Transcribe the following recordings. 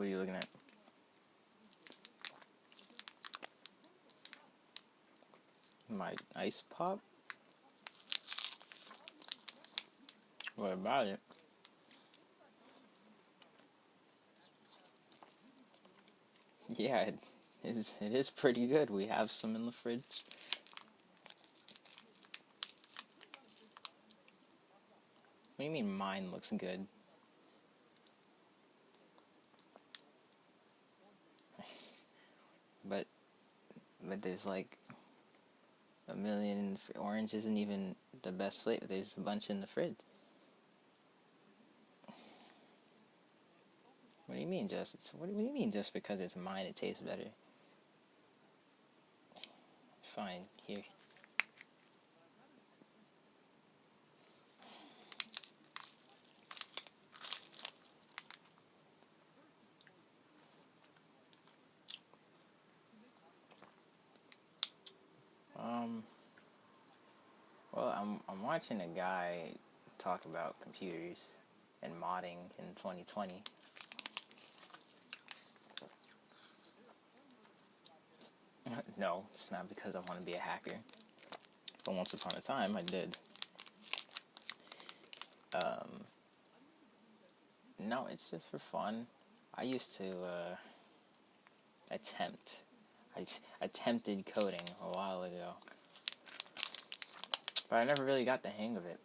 What are you looking at? My ice pop? What about it? Yeah, it is pretty good. We have some in the fridge. What do you mean mine looks good? But there's like a million. Orange isn't even the best flavor. There's a bunch in the fridge. What do you mean what do you mean just because it's mine it tastes better? Fine, here. Well, I'm watching a guy talk about computers and modding in 2020. No, it's not because I want to be a hacker. But once upon a time, I did. No, it's just for fun. I used to I attempted coding a while ago, but I never really got the hang of it.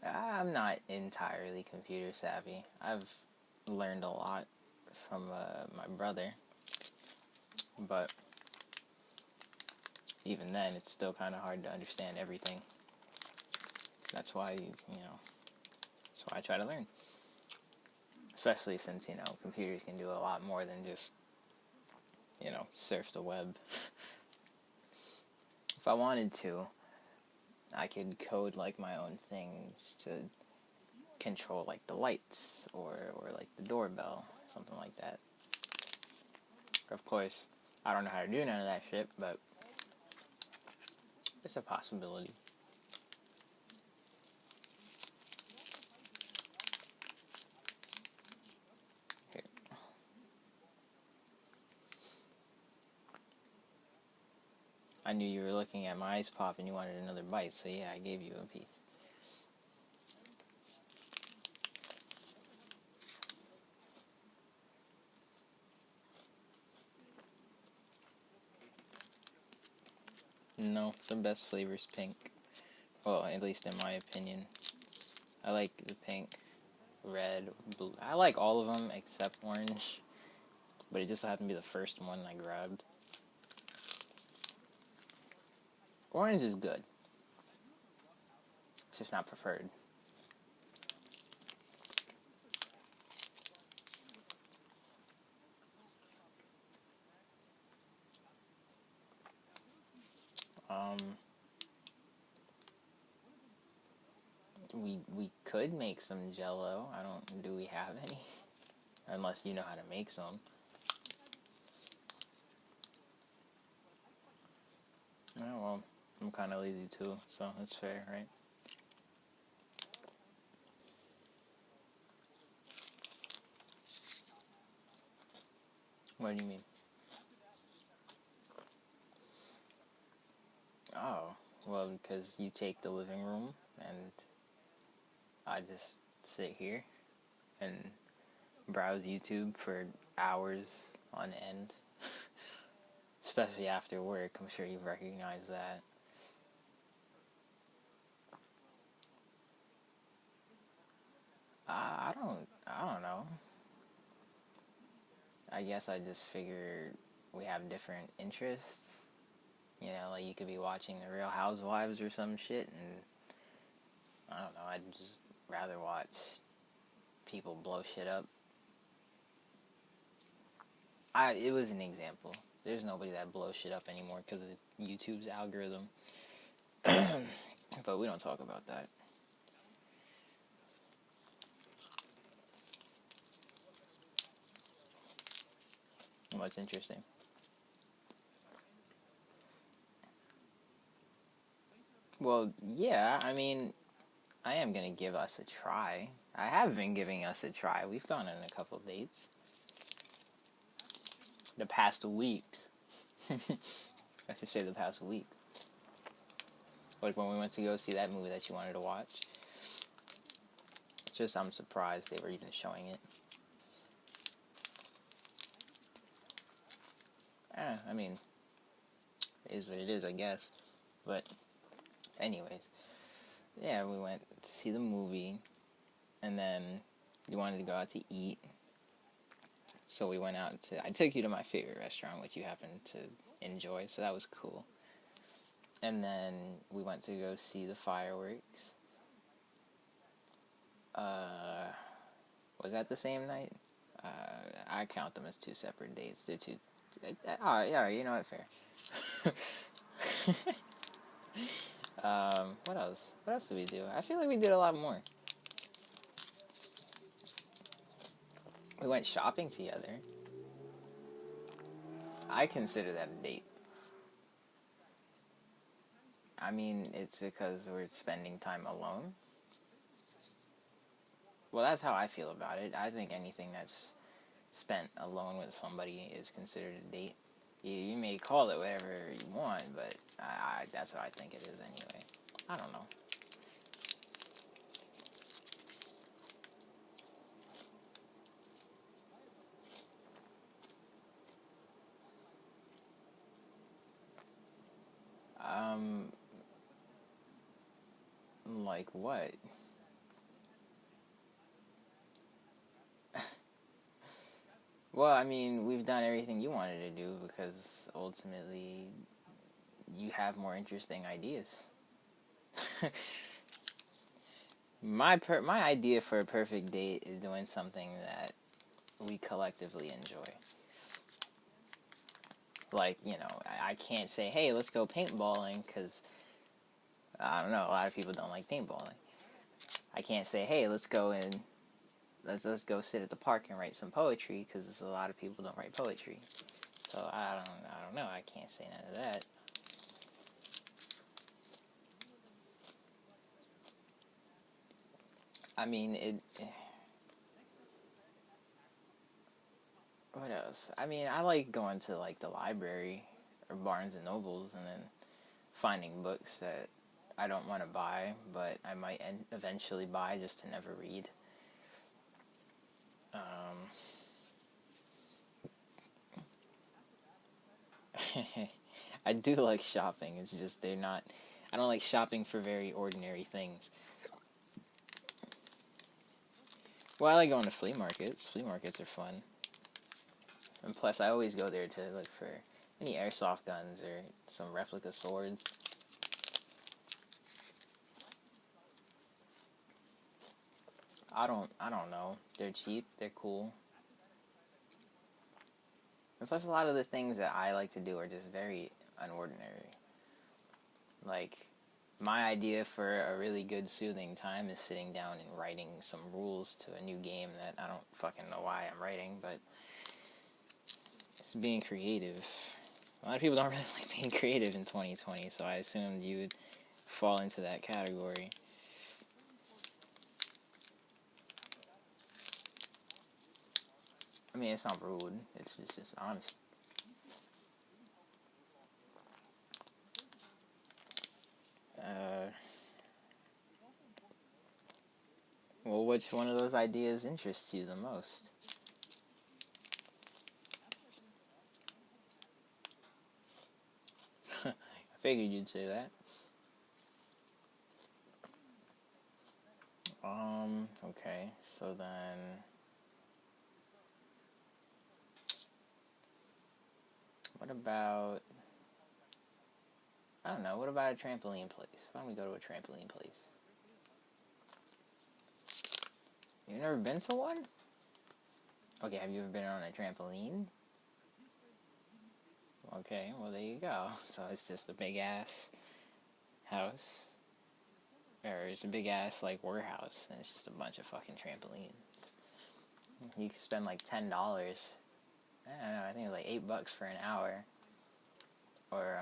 I'm not entirely computer savvy. I've learned a lot from my brother, but even then, it's still kind of hard to understand everything. That's why that's why I try to learn. Especially since computers can do a lot more than just surf the web. If I wanted to, I could code like my own things to control like the lights or like the doorbell, something like that. Of course, I don't know how to do none of that shit, but it's a possibility. Here. I knew you were looking at my ice pop and you wanted another bite, so yeah, I gave you a piece. No, the best flavor's pink. Well, at least in my opinion. I like the pink, red, blue. I like all of them except orange, but it just happened to be the first one I grabbed. Orange is good. It's just not preferred. We could make some Jello. Do we have any? Unless you know how to make some. Oh, well, I'm kind of lazy too, so that's fair, right? What do you mean? Oh, well, because you take the living room and I just sit here and browse YouTube for hours on end. Especially after work, I'm sure you've recognized that. I don't know. I guess I just figure we have different interests. Like you could be watching The Real Housewives or some shit, and I don't know, I'd just rather watch people blow shit up. It was an example. There's nobody that blows shit up anymore because of YouTube's algorithm. But we don't talk about that. What's interesting? Well, yeah, I mean, I am gonna give us a try. I have been giving us a try. We've gone on a couple dates. The past week. I should say the past week. Like when we went to go see that movie that you wanted to watch. Just I'm surprised they were even showing it. I mean, it is what it is, I guess. But, anyways. Yeah, we went to see the movie. And then we wanted to go out to eat. So we went out to... I took you to my favorite restaurant, which you happened to enjoy. So that was cool. And then we went to go see the fireworks. Was that the same night? I count them as two separate dates. They're two... yeah, you know what, fair. What else? What else did we do? I feel like we did a lot more. We went shopping together. I consider that a date. I mean, it's because we're spending time alone. Well, that's how I feel about it. I think anything that's spent alone with somebody is considered a date. You may call it whatever you want, but that's what I think it is anyway. I don't know. Like what? Well, I mean, we've done everything you wanted to do because ultimately you have more interesting ideas. My idea for a perfect date is doing something that we collectively enjoy. Like, you know, I can't say, hey, let's go paintballing, because, I don't know, a lot of people don't like paintballing. I can't say, hey, let's go go sit at the park and write some poetry, because a lot of people don't write poetry. So, I don't know, I can't say none of that. I mean, what else? I mean, I like going to, like, the library or Barnes and Nobles and then finding books that I don't want to buy, but I might eventually buy just to never read. I do like shopping. It's just I don't like shopping for very ordinary things. Well, I like going to flea markets. Flea markets are fun. And plus, I always go there to look for any airsoft guns or some replica swords. I don't know. They're cheap. They're cool. And plus, a lot of the things that I like to do are just very unordinary. Like, my idea for a really good soothing time is sitting down and writing some rules to a new game that I don't fucking know why I'm writing, but it's being creative. A lot of people don't really like being creative in 2020, so I assumed you would fall into that category. I mean, it's not rude. It's just honest. Well, which one of those ideas interests you the most? I figured you'd say that. Okay, so then... What about... I don't know, what about a trampoline place? Why don't we go to a trampoline place? You've never been to one? Okay, have you ever been on a trampoline? Okay, well, there you go. So it's just a big-ass house. Or it's a big-ass, like, warehouse. And it's just a bunch of fucking trampolines. You can spend, like, $10. I don't know, I think it's like $8 for an hour. Or,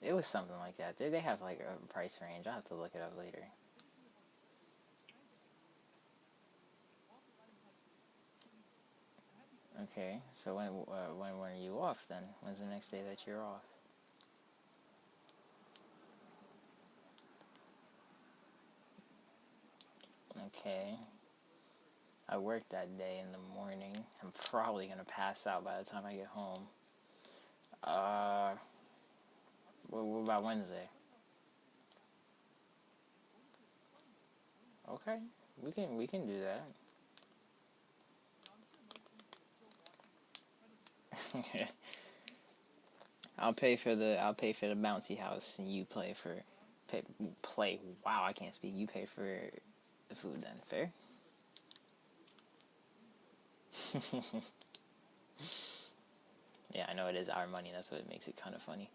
It was something like that. They have like a price range. I'll have to look it up later. Okay, so when are you off then? When's the next day that you're off? Okay. I work that day in the morning. I'm probably gonna pass out by the time I get home. Uh, what about Wednesday? Okay, we can do that. I'll pay for the bouncy house, and you play. Wow, I can't speak. You pay for the food then. Fair. Yeah, I know it is our money. That's what makes it kind of funny.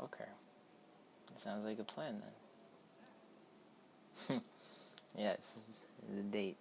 Okay, it sounds like a plan then. Yes, the date.